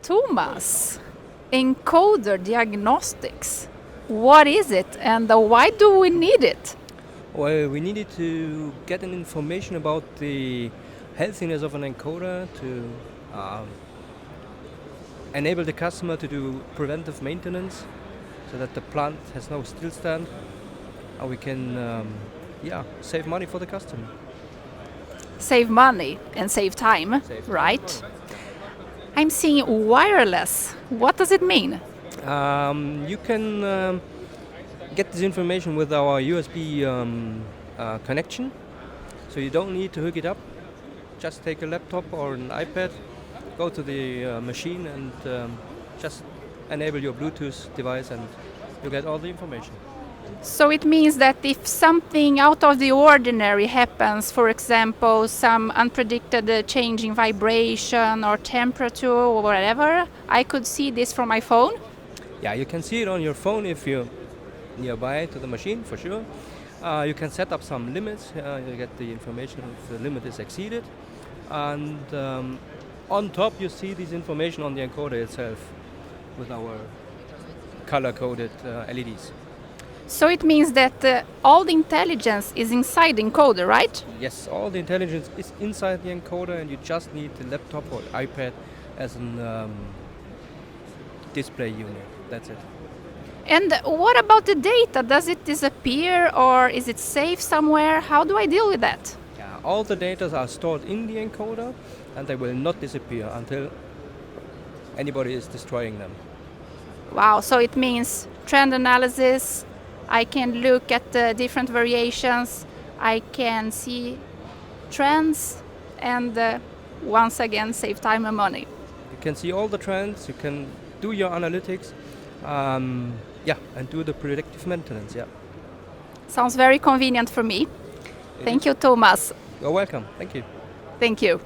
Thomas, encoder diagnostics. What is it and why do we need it? Well, we needed to get an information about the healthiness of an encoder to enable the customer to do preventive maintenance so that the plant has no stillstand and we can save money for the customer. Save money and save time, right? I'm seeing wireless. What does it mean? You can get this information with our USB connection, so you don't need to hook it up. Just take a laptop or an iPad, go to the machine and just enable your Bluetooth device and you get all the information. So it means that if something out of the ordinary happens, for example, some unpredicted change in vibration or temperature or whatever, I could see this from my phone? Yeah, you can see it on your phone if you're nearby to the machine, for sure. You can set up some limits, you get the information if the limit is exceeded. And on top you see this information on the encoder itself with our color-coded LEDs. So it means that all the intelligence is inside the encoder, right? Yes, all the intelligence is inside the encoder and you just need the laptop or iPad as a display unit. That's it. And what about the data? Does it disappear or is it safe somewhere? How do I deal with that? Yeah, all the data are stored in the encoder and they will not disappear until anybody is destroying them. Wow, so it means trend analysis. I can look at the different variations. I can see trends and once again save time and money. You can see all the trends, you can do your analytics, and do the predictive maintenance. Yeah. Sounds very convenient for me. Thank you, Thomas. You're welcome. Thank you. Thank you.